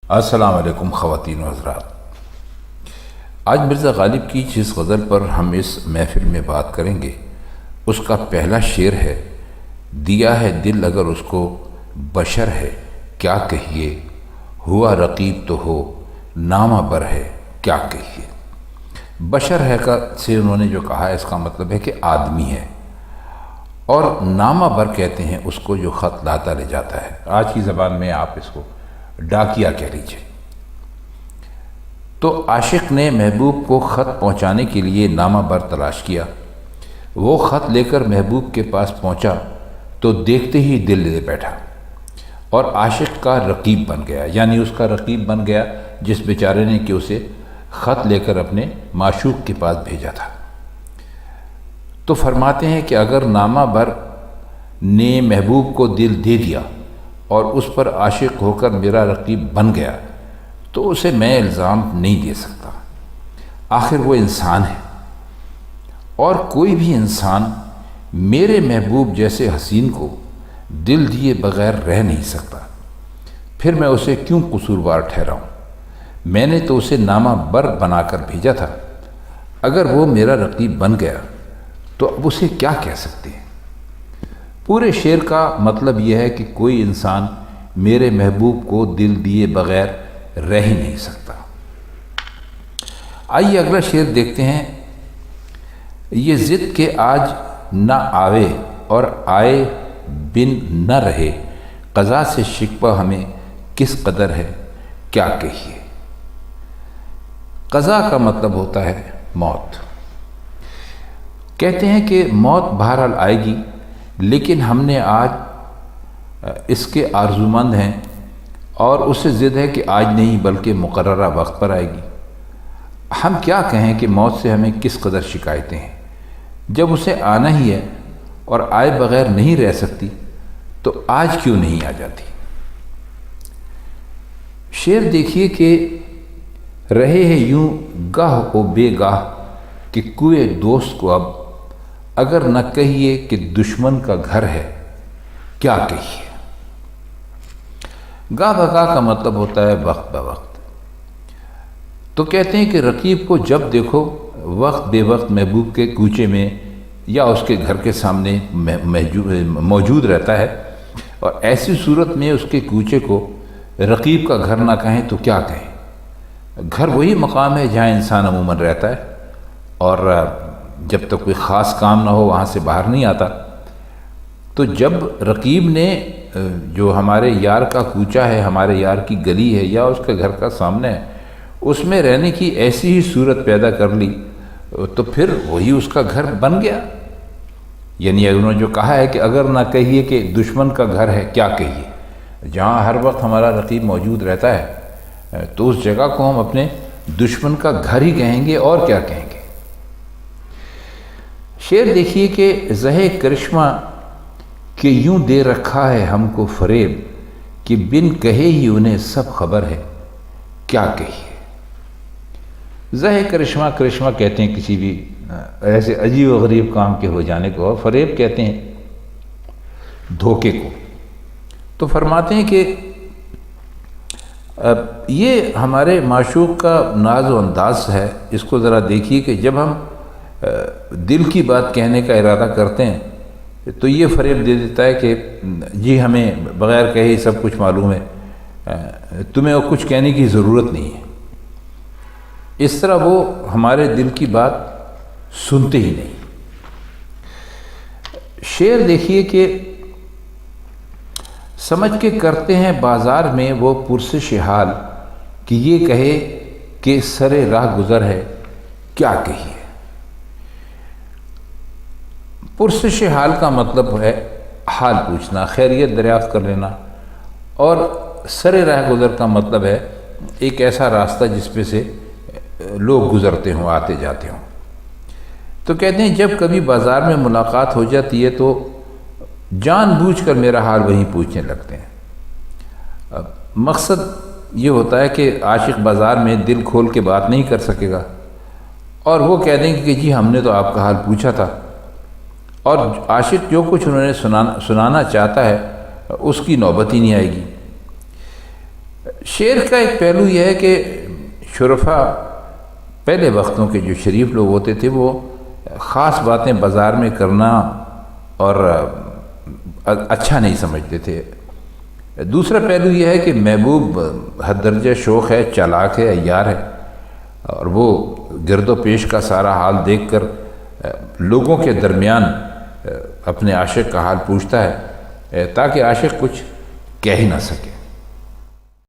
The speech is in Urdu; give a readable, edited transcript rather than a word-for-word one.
السلام علیکم خواتین و حضرات۔ آج مرزا غالب کی جس غزل پر ہم اس محفل میں بات کریں گے اس کا پہلا شعر ہے، دیا ہے دل اگر اس کو بشر ہے کیا کہیے، ہوا رقیب تو ہو نامہ بر ہے کیا کہیے۔ بشر ہے کا سے انہوں نے جو کہا ہے اس کا مطلب ہے کہ آدمی ہے، اور نامہ بر کہتے ہیں اس کو جو خط لاتا لے جاتا ہے۔ آج کی زبان میں آپ اس کو ڈاکیا کہہ لیجیے۔ تو عاشق نے محبوب کو خط پہنچانے کے لیے نامہ بر تلاش کیا۔ وہ خط لے کر محبوب کے پاس پہنچا تو دیکھتے ہی دل لے بیٹھا اور عاشق کا رقیب بن گیا، یعنی اس کا رقیب بن گیا جس بیچارے نے کہ اسے خط لے کر اپنے معشوق کے پاس بھیجا تھا۔ تو فرماتے ہیں کہ اگر نامہ بر نے محبوب کو دل دے دیا اور اس پر عاشق ہو کر میرا رقیب بن گیا تو اسے میں الزام نہیں دے سکتا، آخر وہ انسان ہے، اور کوئی بھی انسان میرے محبوب جیسے حسین کو دل دیے بغیر رہ نہیں سکتا، پھر میں اسے کیوں قصوروار ٹھہراؤں؟ میں نے تو اسے نامہ بر بنا کر بھیجا تھا، اگر وہ میرا رقیب بن گیا تو اب اسے کیا کہہ سکتے ہیں؟ پورے شعر کا مطلب یہ ہے کہ کوئی انسان میرے محبوب کو دل دیے بغیر رہ ہی نہیں سکتا۔ آئیے اگلا شعر دیکھتے ہیں۔ یہ ضد کہ آج نہ آوے اور آئے بن نہ رہے، قضا سے شکوہ ہمیں کس قدر ہے کیا کہیے۔ قضا کا مطلب ہوتا ہے موت۔ کہتے ہیں کہ موت بہرحال آئے گی، لیکن ہم نے آج اس کے آرزومند ہیں اور اس سے ضد ہے کہ آج نہیں بلکہ مقررہ وقت پر آئے گی۔ ہم کیا کہیں کہ موت سے ہمیں کس قدر شکایتیں ہیں، جب اسے آنا ہی ہے اور آئے بغیر نہیں رہ سکتی تو آج کیوں نہیں آ جاتی۔ شعر دیکھیے کہ رہے ہیں یوں گاہ و بے گاہ کہ کوئے دوست کو اب اگر نہ کہیے کہ دشمن کا گھر ہے کیا کہیے۔ گاہ بگاہ کا مطلب ہوتا ہے وقت بوقت۔ تو کہتے ہیں کہ رقیب کو جب دیکھو وقت بے وقت محبوب کے کوچے میں یا اس کے گھر کے سامنے موجود رہتا ہے، اور ایسی صورت میں اس کے کوچے کو رقیب کا گھر نہ کہیں تو کیا کہیں۔ گھر وہی مقام ہے جہاں انسان عموماً رہتا ہے، اور جب تک کوئی خاص کام نہ ہو وہاں سے باہر نہیں آتا۔ تو جب رقیب نے جو ہمارے یار کا کوچہ ہے، ہمارے یار کی گلی ہے یا اس کے گھر کا سامنے ہے، اس میں رہنے کی ایسی ہی صورت پیدا کر لی تو پھر وہی اس کا گھر بن گیا۔ یعنی انہوں نے جو کہا ہے کہ اگر نہ کہیے کہ دشمن کا گھر ہے کیا کہیے، جہاں ہر وقت ہمارا رقیب موجود رہتا ہے تو اس جگہ کو ہم اپنے دشمن کا گھر ہی کہیں گے، اور کیا کہیں گے۔ شعر دیکھیے کہ زہے کرشمہ کہ یوں دے رکھا ہے ہم کو فریب کہ بن کہے ہی انہیں سب خبر ہے کیا کہیے۔ زہے کرشمہ، کرشمہ کہتے ہیں کسی بھی ایسے عجیب و غریب کام کے ہو جانے کو، اور فریب کہتے ہیں دھوکے کو۔ تو فرماتے ہیں کہ یہ ہمارے معشوق کا ناز و انداز ہے، اس کو ذرا دیکھیے کہ جب ہم دل کی بات کہنے کا ارادہ کرتے ہیں تو یہ فریب دے دیتا ہے کہ جی ہمیں بغیر کہے سب کچھ معلوم ہے، تمہیں وہ کچھ کہنے کی ضرورت نہیں ہے۔ اس طرح وہ ہمارے دل کی بات سنتے ہی نہیں۔ شعر دیکھیے کہ سمجھ کے کرتے ہیں بازار میں وہ پرسش حال کہ یہ کہے کہ سر راہ گزر ہے کیا کہیے۔ پرسش حال کا مطلب ہے حال پوچھنا، خیریت دریافت کر لینا، اور سر راہ گزر کا مطلب ہے ایک ایسا راستہ جس پہ سے لوگ گزرتے ہوں، آتے جاتے ہوں۔ تو کہتے ہیں جب کبھی بازار میں ملاقات ہو جاتی ہے تو جان بوجھ کر میرا حال وہیں پوچھنے لگتے ہیں۔ مقصد یہ ہوتا ہے کہ عاشق بازار میں دل کھول کے بات نہیں کر سکے گا، اور وہ کہہ دیں گے کہ جی ہم نے تو آپ کا حال پوچھا تھا، اور عاشق جو کچھ انہوں نے سنانا چاہتا ہے اس کی نوبت ہی نہیں آئے گی۔ شعر کا ایک پہلو یہ ہے کہ شرفا پہلے وقتوں کے جو شریف لوگ ہوتے تھے وہ خاص باتیں بازار میں کرنا اور اچھا نہیں سمجھتے تھے۔ دوسرا پہلو یہ ہے کہ محبوب حد درجہ شوخ ہے، چالاک ہے، عیار ہے، اور وہ گرد و پیش کا سارا حال دیکھ کر لوگوں کے درمیان اپنے عاشق کا حال پوچھتا ہے تاکہ عاشق کچھ کہہ ہی نہ سکے۔